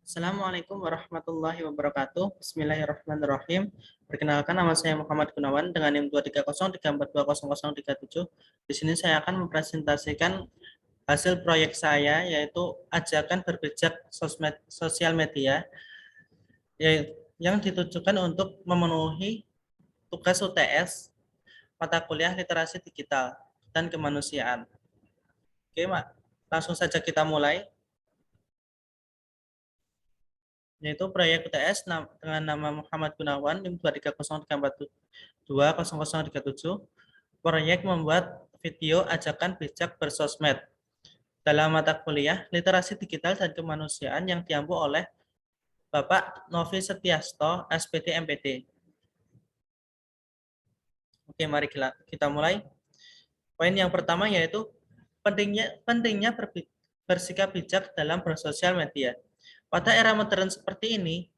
Assalamualaikum warahmatullahi wabarakatuh. Bismillahirrahmanirrahim. Perkenalkan, nama saya Muhammad Gunawan dengan NIM 23034200037. Di sini saya akan mempresentasikan hasil proyek saya, yaitu ajakan berbijak sosial media yang ditujukan untuk memenuhi tugas UTS mata kuliah literasi digital dan kemanusiaan. Oke, Mak. Langsung saja kita mulai. Yaitu proyek UTS dengan nama Muhammad Gunawan NIM 23034200037. Proyek membuat video ajakan bijak bersosmed dalam mata kuliah literasi digital dan kemanusiaan yang diampu oleh Bapak Novi Setiasto, SPD MPD. Oke, mari kita mulai. Poin yang pertama yaitu pentingnya bersikap bijak dalam bersosial media. Pada era modern seperti ini,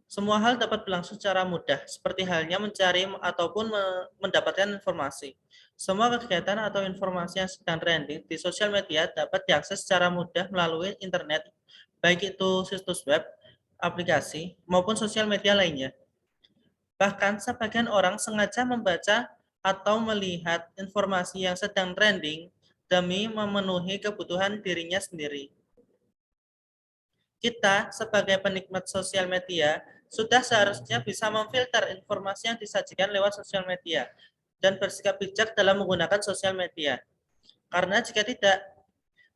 semua hal dapat berlangsung secara mudah, seperti halnya mencari ataupun mendapatkan informasi. Semua kegiatan atau informasi yang sedang trending di sosial media dapat diakses secara mudah melalui internet, baik itu situs web, aplikasi, maupun sosial media lainnya. Bahkan sebagian orang sengaja membaca atau melihat informasi yang sedang trending demi memenuhi kebutuhan dirinya sendiri. Kita sebagai penikmat sosial media sudah seharusnya bisa memfilter informasi yang disajikan lewat sosial media dan bersikap bijak dalam menggunakan sosial media. Karena jika tidak,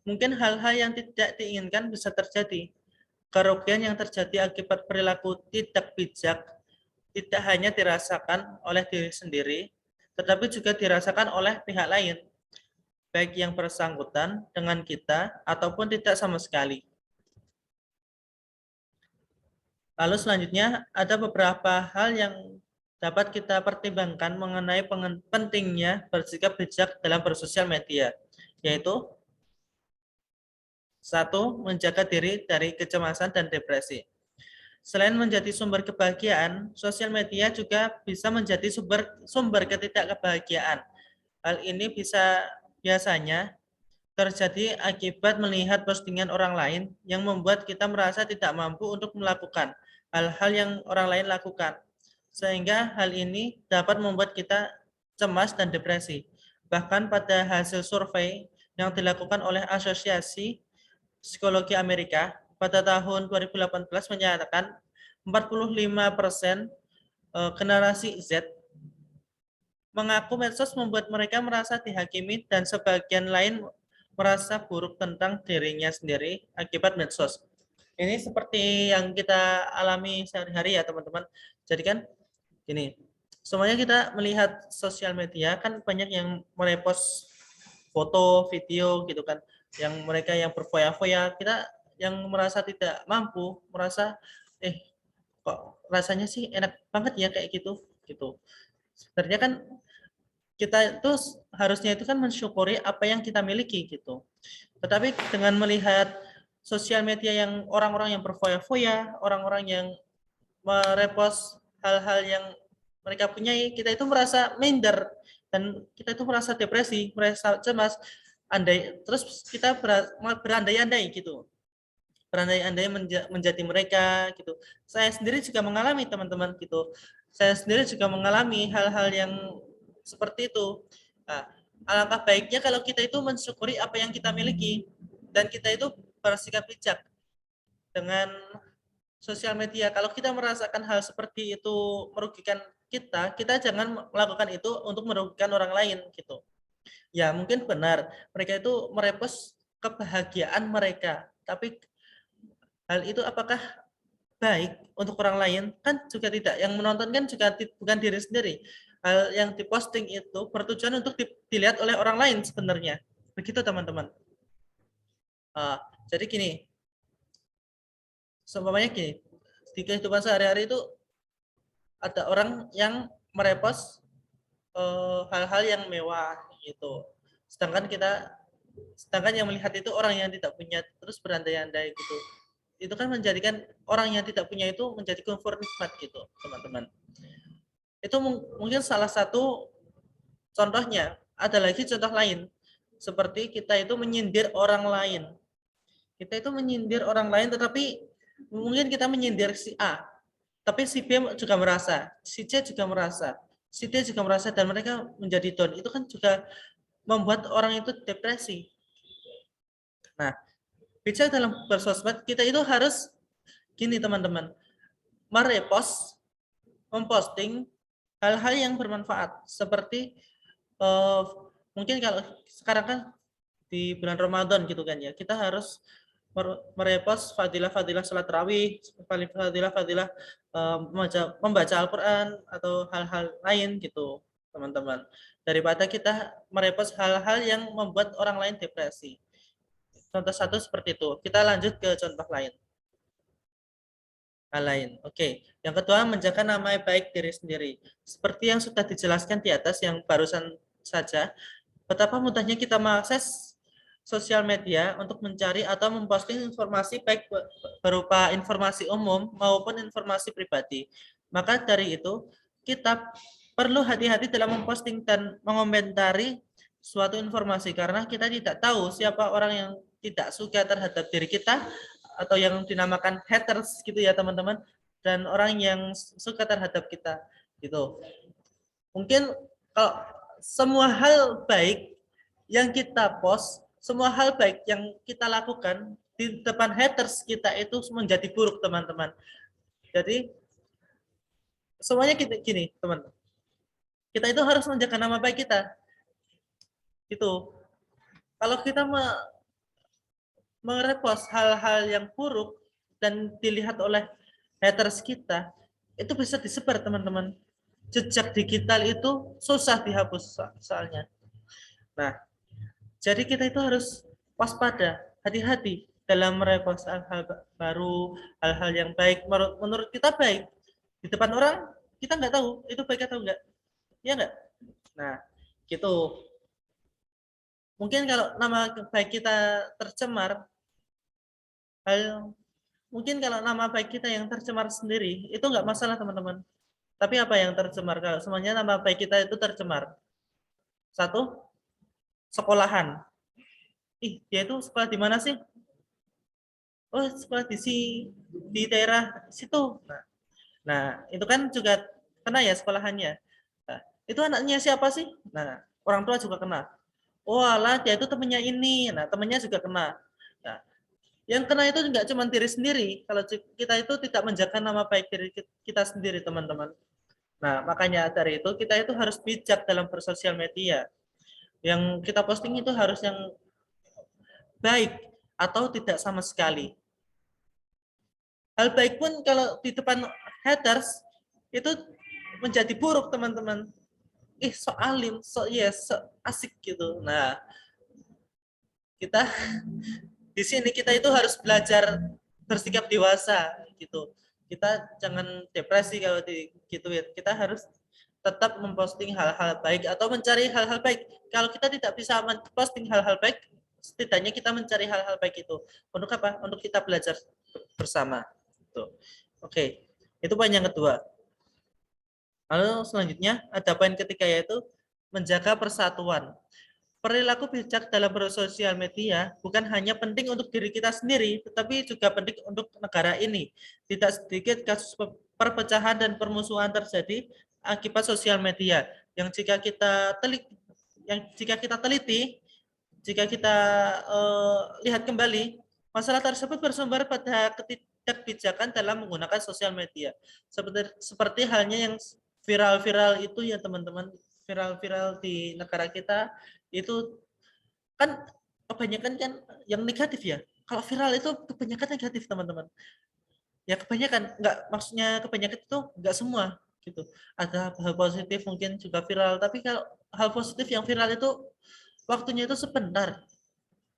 mungkin hal-hal yang tidak diinginkan bisa terjadi. Kerugian yang terjadi akibat perilaku tidak bijak tidak hanya dirasakan oleh diri sendiri, tetapi juga dirasakan oleh pihak lain, baik yang bersangkutan dengan kita ataupun tidak sama sekali. Lalu selanjutnya ada beberapa hal yang dapat kita pertimbangkan mengenai pentingnya bersikap bijak dalam bersosial media, yaitu 1. Menjaga diri dari kecemasan dan depresi. Selain menjadi sumber kebahagiaan, sosial media juga bisa menjadi sumber ketidakkebahagiaan. Hal ini biasanya terjadi akibat melihat postingan orang lain yang membuat kita merasa tidak mampu untuk melakukan hal-hal yang orang lain lakukan. Sehingga hal ini dapat membuat kita cemas dan depresi. Bahkan pada hasil survei yang dilakukan oleh Asosiasi Psikologi Amerika pada tahun 2018 menyatakan 45% generasi Z mengaku medsos membuat mereka merasa dihakimi dan sebagian lain merasa buruk tentang dirinya sendiri akibat medsos. Ini seperti yang kita alami sehari-hari ya teman-teman. Jadi kan gini, semuanya kita melihat sosial media kan banyak yang merepost foto, video gitu kan, yang mereka yang berfoya-foya, kita yang merasa tidak mampu, merasa kok rasanya sih enak banget ya kayak gitu. Sebenarnya kan kita itu harusnya itu kan mensyukuri apa yang kita miliki gitu. Tetapi dengan melihat sosial media yang orang-orang yang berfoya-foya, orang-orang yang merepost hal-hal yang mereka punyai, kita itu merasa minder dan kita itu merasa depresi, merasa cemas, terus kita berandai-andai gitu, berandai-andai menjadi mereka gitu. Saya sendiri juga mengalami teman-teman gitu. Saya sendiri juga mengalami hal-hal yang seperti itu. Nah, alangkah baiknya kalau kita itu mensyukuri apa yang kita miliki dan kita itu bersikap bijak dengan sosial media. Kalau kita merasakan hal seperti itu merugikan kita, kita jangan melakukan itu untuk merugikan orang lain gitu. Ya, mungkin benar mereka itu merepost kebahagiaan mereka, tapi hal itu apakah baik untuk orang lain? Kan juga tidak. Yang menonton kan juga bukan diri sendiri. Hal yang diposting itu bertujuan untuk dilihat oleh orang lain sebenarnya. Begitu teman-teman. Jadi gini, seumpamanya gini, di kehidupan sehari-hari itu ada orang yang merepost hal-hal yang mewah gitu. Sedangkan yang melihat itu orang yang tidak punya, terus berandai-andai gitu. Itu kan menjadikan orang yang tidak punya itu menjadi kufur nikmat gitu, teman-teman. Itu mungkin salah satu contohnya. Ada lagi contoh lain, seperti kita itu menyindir orang lain. Kita itu menyindir orang lain, tetapi Mungkin kita menyindir si A, tapi si B juga merasa, si C juga merasa, si D juga merasa, dan mereka menjadi down. Itu kan juga membuat orang itu depresi. Nah, bicara dalam bersosmed, kita itu harus gini teman-teman, merepost, memposting hal-hal yang bermanfaat. Seperti mungkin kalau sekarang kan di bulan Ramadan gitu kan ya, kita harus merepost fadilah-fadilah sholat tarawih, fadilah-fadilah membaca Al-Quran atau hal-hal lain gitu, teman-teman. Daripada kita merepost hal-hal yang membuat orang lain depresi. Contoh satu seperti itu. Kita lanjut ke contoh lain. Hal lain. Oke. Yang kedua, menjaga nama baik diri sendiri. Seperti yang sudah dijelaskan di atas yang barusan saja, betapa mudahnya kita mengakses sosial media untuk mencari atau memposting informasi baik berupa informasi umum maupun informasi pribadi. Maka dari itu, kita perlu hati-hati dalam memposting dan mengomentari suatu informasi karena kita tidak tahu siapa orang yang tidak suka terhadap diri kita atau yang dinamakan haters gitu ya teman-teman, dan orang yang suka terhadap kita gitu. Mungkin kalau semua hal baik yang kita post, semua hal baik yang kita lakukan di depan haters kita itu menjadi buruk teman-teman. Jadi semuanya kita gini teman, kita itu harus menjaga nama baik kita. Itu kalau kita merepost hal-hal yang buruk dan dilihat oleh haters kita, itu bisa disebar teman-teman. Jejak digital itu susah dihapus soalnya. Nah, jadi kita itu harus waspada, hati-hati dalam merepost hal-hal baru, hal-hal yang baik, menurut kita baik. Di depan orang, kita nggak tahu itu baik atau enggak. Iya nggak? Nah, gitu. Mungkin kalau nama baik kita tercemar, mungkin kalau nama baik kita yang tercemar sendiri, itu nggak masalah teman-teman. Tapi apa yang tercemar? Kalau semuanya nama baik kita itu tercemar. Satu, sekolahan. Ih, dia itu sekolah di mana sih? Oh, sekolah di daerah situ. Nah, itu kan juga kena ya sekolahannya. Nah, itu anaknya siapa sih? Nah, orang tua juga kena. Oh, alah, dia itu temennya ini. Nah, temennya juga kena. Nah, yang kena itu nggak cuma diri sendiri. Kalau kita itu tidak menjaga nama baik diri kita sendiri, teman-teman. Nah, makanya dari itu kita itu harus bijak dalam bersosial media. Yang kita posting itu harus yang baik atau tidak sama sekali. Hal baik pun kalau di depan haters itu menjadi buruk teman-teman. So alim, so yes, so asik gitu. Nah, kita di sini kita itu harus belajar bersikap dewasa gitu. Kita jangan depresi kalau digituin. Kita harus tetap memposting hal-hal baik atau mencari hal-hal baik. Kalau kita tidak bisa memposting hal-hal baik, setidaknya kita mencari hal-hal baik itu. Untuk apa? Untuk kita belajar bersama. Tuh. Oke, itu poin yang kedua. Lalu selanjutnya ada poin ketiga yaitu menjaga persatuan. Perilaku bijak dalam bersosial media bukan hanya penting untuk diri kita sendiri, tetapi juga penting untuk negara ini. Tidak sedikit kasus perpecahan dan permusuhan terjadi akibat sosial media. Yang jika kita teliti, jika kita lihat kembali, masalah tersebut bersumber pada ketidakbijakan dalam menggunakan sosial media. Seperti halnya yang viral-viral itu ya teman-teman, viral-viral di negara kita itu kan kebanyakan kan yang negatif ya. Kalau viral itu kebanyakan negatif teman-teman. Ya kebanyakan, nggak maksudnya kebanyakan itu nggak semua gitu. Ada hal positif mungkin juga viral, tapi kalau hal positif yang viral itu waktunya itu sebentar.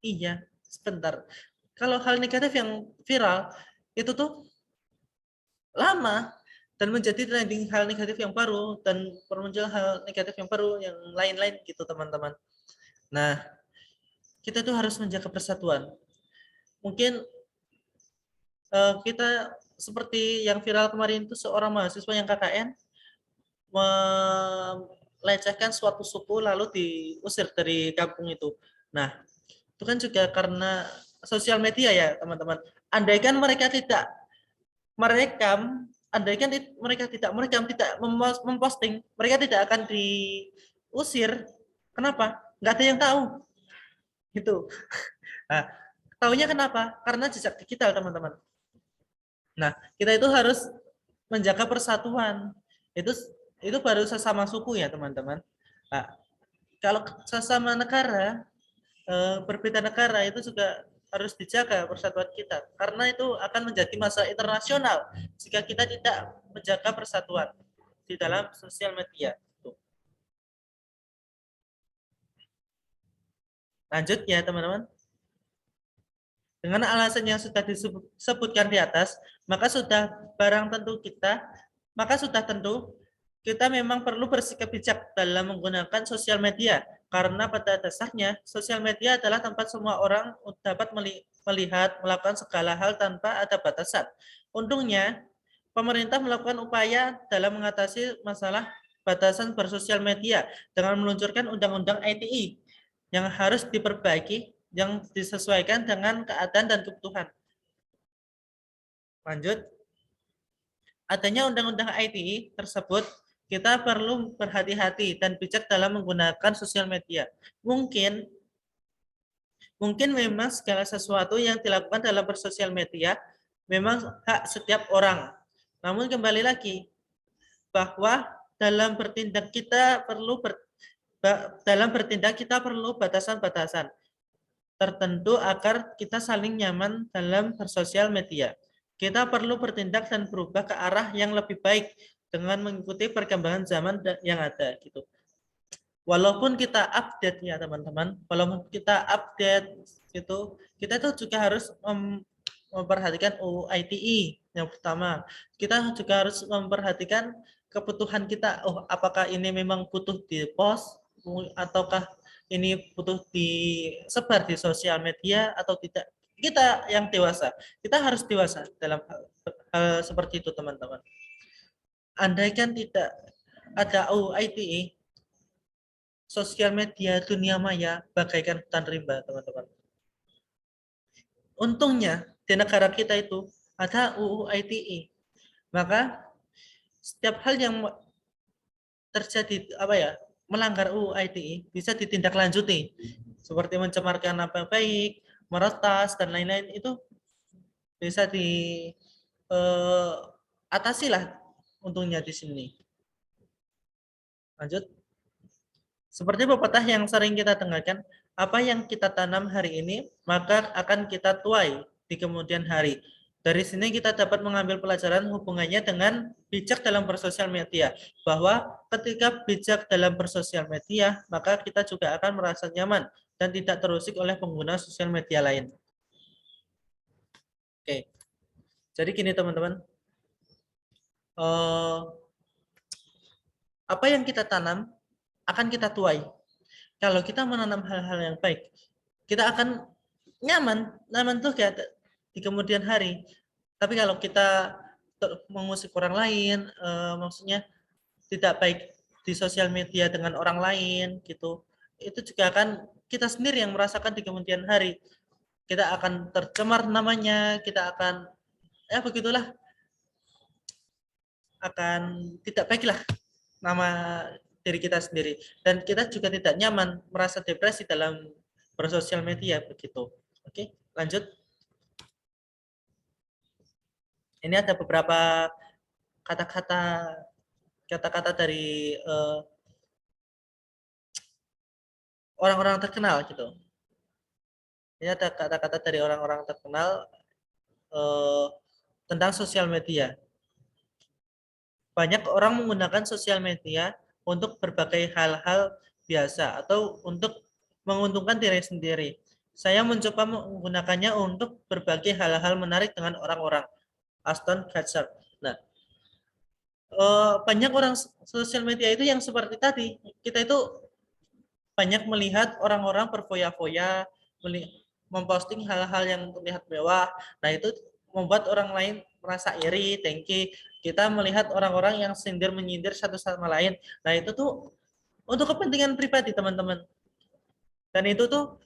Iya, sebentar. Kalau hal negatif yang viral itu tuh lama dan menjadi trending hal negatif yang baru dan bermunculan hal negatif yang baru yang lain-lain gitu teman-teman. Nah, kita tuh harus menjaga persatuan. Mungkin kita seperti yang viral kemarin itu seorang mahasiswa yang KKN melecehkan suatu suku lalu diusir dari kampung itu. Nah, itu kan juga karena sosial media ya teman-teman. Andaikan mereka tidak merekam, andaikan mereka tidak merekam, tidak memposting, mereka tidak akan diusir. Kenapa? Nggak ada yang tahu. Gitu. Nah, tahunya kenapa? Karena jejak digital, teman-teman. Nah, kita itu harus menjaga persatuan. Itu baru sesama suku ya, teman-teman. Nah, kalau sesama negara, berbeda negara itu juga harus dijaga persatuan kita karena itu akan menjadi masalah internasional jika kita tidak menjaga persatuan di dalam sosial media. Lanjut ya, teman-teman. Dengan alasan yang sudah disebutkan di atas, maka sudah barang tentu kita, maka sudah tentu kita memang perlu bersikap bijak dalam menggunakan sosial media karena pada dasarnya sosial media adalah tempat semua orang dapat melihat, melakukan segala hal tanpa ada batasan. Untungnya, pemerintah melakukan upaya dalam mengatasi masalah batasan bersosial media dengan meluncurkan Undang-Undang ITE yang harus diperbaiki yang disesuaikan dengan keadaan dan kebutuhan. Lanjut, adanya Undang-Undang ITE tersebut, kita perlu berhati-hati dan bijak dalam menggunakan sosial media. Mungkin memang segala sesuatu yang dilakukan dalam bersosial media memang hak setiap orang. Namun kembali lagi, bahwa dalam bertindak kita perlu batasan-batasan tertentu agar kita saling nyaman dalam bersosial media. Kita perlu bertindak dan berubah ke arah yang lebih baik dengan mengikuti perkembangan zaman yang ada gitu. Walaupun kita update ya teman-teman, walaupun kita update gitu, kita tuh juga harus memperhatikan UU ITE yang pertama. Kita juga harus memperhatikan kebutuhan kita. Oh, apakah ini memang butuh di post ataukah ini butuh disebar di sosial media atau tidak? Kita yang dewasa, kita harus dewasa dalam hal seperti itu, teman-teman. Andaikan tidak ada UU ITE, sosial media dunia maya bagaikan hutan rimba, teman-teman. Untungnya di negara kita itu ada UU ITE, maka setiap hal yang terjadi melanggar UU ITE bisa ditindaklanjuti seperti mencemarkan nama baik, meretas dan lain-lain, itu bisa diatasi lah untungnya di sini. Lanjut. Seperti pepatah yang sering kita dengarkan, apa yang kita tanam hari ini, maka akan kita tuai di kemudian hari. Dari sini kita dapat mengambil pelajaran hubungannya dengan bijak dalam bersosial media. Bahwa ketika bijak dalam bersosial media, maka kita juga akan merasa nyaman dan tidak terusik oleh pengguna sosial media lain. Oke, jadi gini teman-teman. Apa yang kita tanam akan kita tuai. Kalau kita menanam hal-hal yang baik, kita akan nyaman tuh kayak di kemudian hari. Tapi kalau kita mengusik orang lain, maksudnya tidak baik di sosial media dengan orang lain gitu, itu juga akan kita sendiri yang merasakan di kemudian hari. Kita akan tercemar namanya, kita akan begitulah, akan tidak baik lah nama diri kita sendiri, dan kita juga tidak nyaman, merasa depresi dalam bersosial media begitu. Oke, lanjut. Ini ada beberapa kata-kata dari orang-orang terkenal gitu. Ini ada kata-kata dari orang-orang terkenal tentang sosial media. Banyak orang menggunakan sosial media untuk berbagai hal-hal biasa atau untuk menguntungkan diri sendiri. Saya mencoba menggunakannya untuk berbagai hal-hal menarik dengan orang-orang. Aston Kutcher. Nah, banyak orang sosial media itu yang seperti tadi. Kita itu banyak melihat orang-orang berfoya-foya, memposting hal-hal yang terlihat mewah. Nah, itu membuat orang lain merasa iri, dengki. Kita melihat orang-orang yang sindir-menyindir satu sama lain. Nah, itu tuh untuk kepentingan pribadi, teman-teman. Dan itu tuh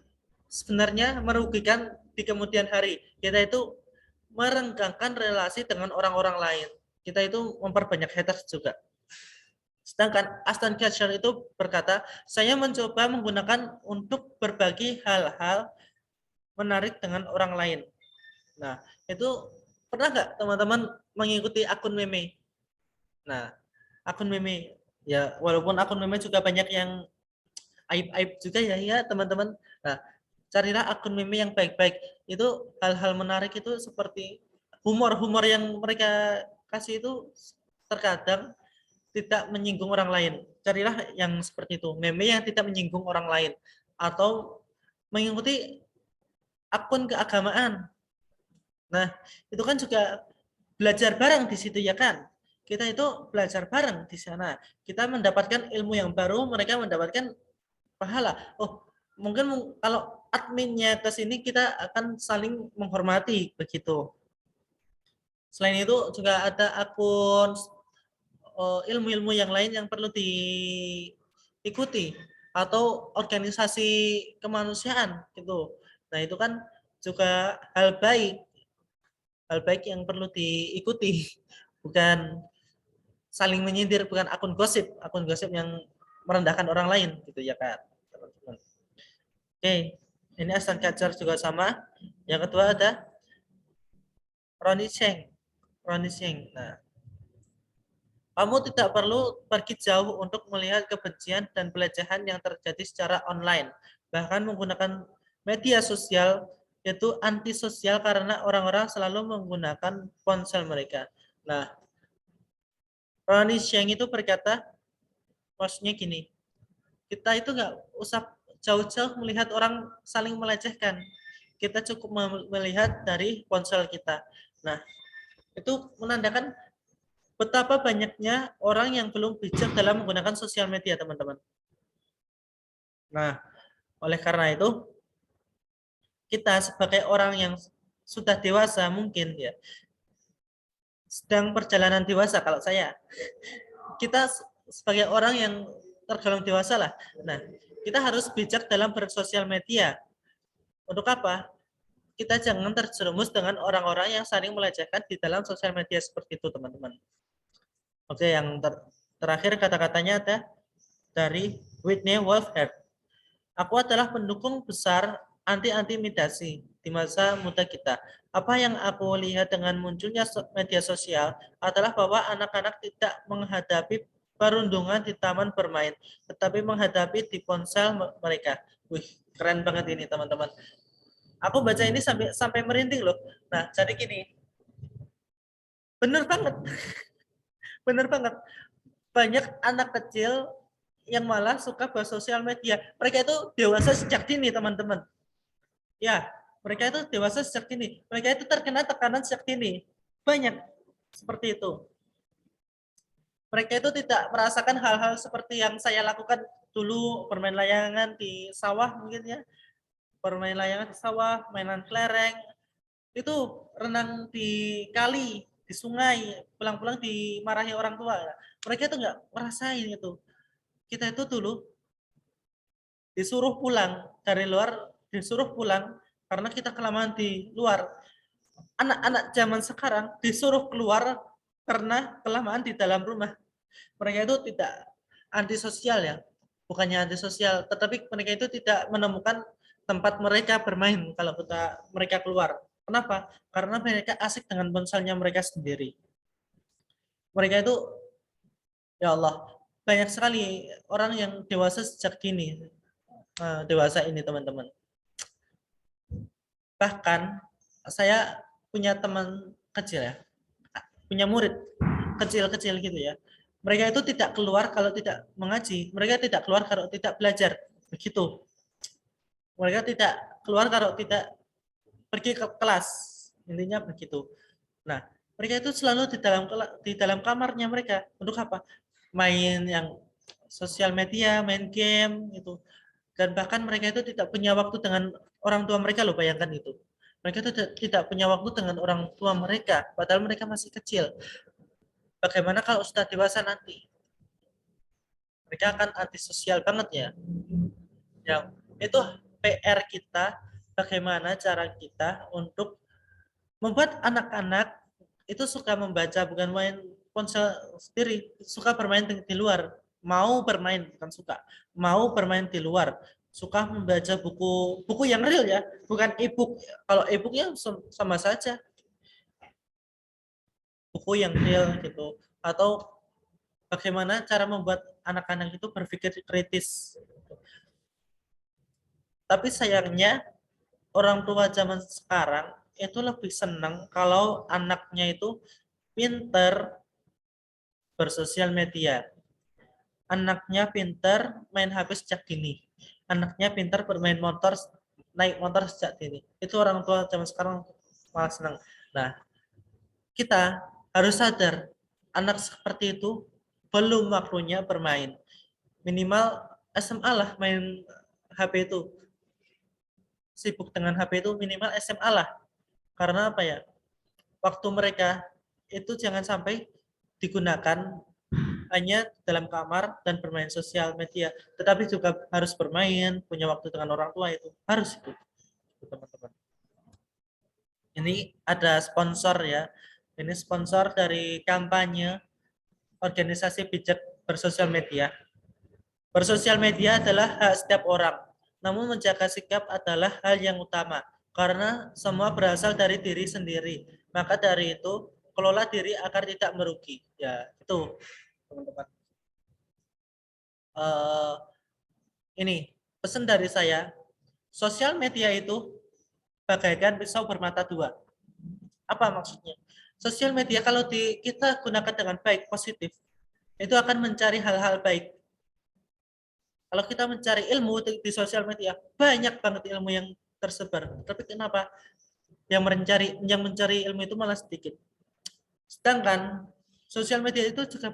sebenarnya merugikan di kemudian hari. Kita itu merenggangkan relasi dengan orang-orang lain. Kita itu memperbanyak haters juga. Sedangkan Aston Kutcher itu berkata, saya mencoba menggunakan untuk berbagi hal-hal menarik dengan orang lain. Nah, itu pernah nggak teman-teman mengikuti akun meme? Nah, akun meme, ya walaupun akun meme juga banyak yang aib-aib juga ya, ya teman-teman. Nah, carilah akun meme yang baik-baik. Itu hal-hal menarik itu seperti humor-humor yang mereka kasih itu terkadang tidak menyinggung orang lain. Carilah yang seperti itu, meme yang tidak menyinggung orang lain atau mengikuti akun keagamaan. Nah, itu kan juga belajar bareng di situ ya kan? Kita itu belajar bareng di sana. Kita mendapatkan ilmu yang baru, mereka mendapatkan pahala. Oh, mungkin kalau adminnya ke sini kita akan saling menghormati begitu. Selain itu juga ada akun ilmu-ilmu yang lain yang perlu diikuti atau organisasi kemanusiaan gitu. Nah, itu kan juga hal baik yang perlu diikuti, bukan saling menyindir, bukan akun gosip yang merendahkan orang lain gitu ya kan, teman-teman. Oke, ini Aston Catcher juga sama. Yang kedua ada Ronnie Cheng. Ronnie Cheng. Nah, kamu tidak perlu pergi jauh untuk melihat kebencian dan pelecehan yang terjadi secara online. Bahkan menggunakan media sosial itu antisosial karena orang-orang selalu menggunakan ponsel mereka. Nah, Ronnie Cheng itu berkata, maksudnya gini, kita itu nggak usah jauh-jauh melihat orang saling melecehkan. Kita cukup melihat dari ponsel kita. Nah, itu menandakan betapa banyaknya orang yang belum bijak dalam menggunakan sosial media, teman-teman. Nah, oleh karena itu, kita sebagai orang yang sudah dewasa mungkin ya, sedang perjalanan dewasa kalau saya. Kita sebagai orang yang tergolong dewasa lah. Nah, kita harus bijak dalam bersosial media. Untuk apa? Kita jangan terjerumus dengan orang-orang yang saling melecehkan di dalam sosial media seperti itu, teman-teman. Oke, yang terakhir kata-katanya ada dari Whitney Wolfhard. Aku adalah pendukung besar anti-intimidasi di masa muda kita. Apa yang aku lihat dengan munculnya media sosial adalah bahwa anak-anak tidak menghadapi perundungan di taman bermain, tetapi menghadapi di ponsel mereka. Wih, keren banget ini teman-teman. Aku baca ini sampai sampai merinding loh. Nah, jadi gini, bener banget, bener banget. Banyak anak kecil yang malah suka bersosial media. Mereka itu dewasa sejak dini, teman-teman. Ya, mereka itu dewasa sejak dini. Mereka itu terkena tekanan sejak dini. Banyak seperti itu. Mereka itu tidak merasakan hal-hal seperti yang saya lakukan dulu, bermain layangan di sawah mungkin ya. Bermain layangan di sawah, mainan kelereng. Itu renang di kali, di sungai, pulang-pulang dimarahi orang tua. Mereka itu nggak merasain itu. Kita itu dulu disuruh pulang dari luar, disuruh pulang karena kita kelamaan di luar. Anak-anak zaman sekarang disuruh keluar karena kelamaan di dalam rumah. Mereka itu tidak antisosial ya, bukannya antisosial, tetapi mereka itu tidak menemukan tempat mereka bermain kalau mereka keluar. Kenapa? Karena mereka asik dengan ponselnya mereka sendiri. Mereka itu, ya Allah, banyak sekali orang yang dewasa sejak dini, dewasa ini teman-teman. Bahkan saya punya teman kecil ya, punya murid kecil-kecil gitu ya. Mereka itu tidak keluar kalau tidak mengaji, mereka tidak keluar kalau tidak belajar. Begitu. Mereka tidak keluar kalau tidak pergi ke kelas. Intinya begitu. Nah, mereka itu selalu di dalam kamarnya mereka. Untuk apa? Main yang sosial media, main game gitu. Dan bahkan mereka itu tidak punya waktu dengan orang tua mereka loh, bayangkan itu. Mereka itu tidak punya waktu dengan orang tua mereka, padahal mereka masih kecil. Bagaimana kalau sudah dewasa nanti? Mereka akan antisosial banget ya. Yang itu PR kita, bagaimana cara kita untuk membuat anak-anak itu suka membaca, bukan main ponsel sendiri, suka bermain di luar, mau bermain, bukan suka, mau bermain di luar, suka membaca buku buku yang real ya, bukan e-book. Kalau e-booknya sama saja, buku yang real gitu, atau bagaimana cara membuat anak-anak itu berpikir kritis. Tapi sayangnya orang tua zaman sekarang itu lebih senang kalau anaknya itu pinter bersosial media. Anaknya pinter main HP sejak dini. Anaknya pinter bermain motor, naik motor sejak dini. Itu orang tua zaman sekarang malah senang. Nah, kita harus sadar, anak seperti itu belum waktunya bermain. Minimal SMA lah main HP itu. Sibuk dengan HP itu minimal SMA lah. Karena apa ya? Waktu mereka itu jangan sampai digunakan hanya dalam kamar dan bermain sosial media, tetapi juga harus bermain, punya waktu dengan orang tua, itu harus itu, teman-teman. Ini ada sponsor ya. Ini sponsor dari kampanye organisasi bijak bersosial media. Bersosial media adalah hak setiap orang, namun menjaga sikap adalah hal yang utama, karena semua berasal dari diri sendiri. Maka dari itu, kelola diri agar tidak merugi. Ya, itu, teman-teman. Uh, ini pesan dari saya, sosial media itu bagaikan pisau bermata dua. Apa maksudnya? Sosial media kalau kita gunakan dengan baik, positif, itu akan mencari hal-hal baik. Kalau kita mencari ilmu di sosial media, banyak banget ilmu yang tersebar. Tapi kenapa yang mencari ilmu itu malah sedikit? Sedangkan sosial media itu juga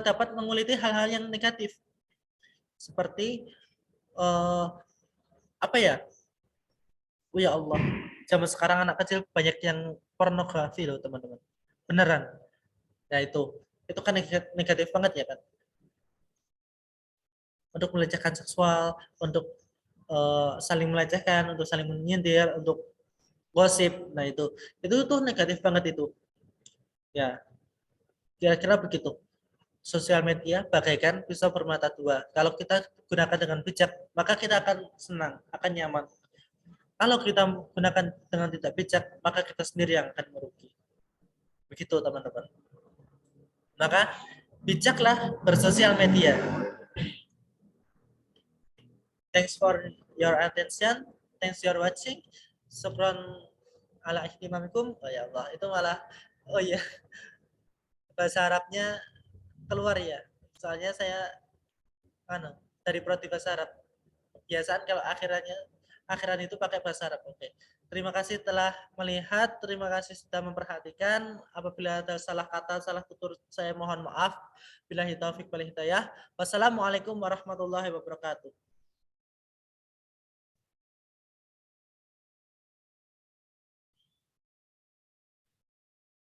dapat menguliti hal-hal yang negatif, seperti uh, apa ya? Oh ya Allah, zaman sekarang anak kecil banyak yang pornografi loh teman-teman. Beneran. Ya itu kan negatif banget ya kan. Untuk melecehkan seksual, untuk saling melecehkan, untuk saling menyindir, untuk gosip. Nah itu tuh negatif banget itu. Ya, kira-kira begitu. Sosial media bagaikan pisau bermata dua. Kalau kita gunakan dengan bijak, maka kita akan senang, akan nyaman. Kalau kita gunakan dengan tidak bijak, maka kita sendiri yang akan merugi. Begitu teman-teman. Maka bijaklah bersosial media. Thanks for your attention. Thanks for watching. Syukron ala ihtimamikum. Oh ya Allah, itu malah oh ya, bahasa Arabnya keluar ya. Soalnya saya dari prodi bahasa Arab. Kebiasaan kalau akhiran itu pakai bahasa Arab. Oke. Terima kasih telah melihat, terima kasih sudah memperhatikan. Apabila ada salah kata, salah tutur, saya mohon maaf. Billahi taufik wal hidayah. Wassalamualaikum warahmatullahi wabarakatuh.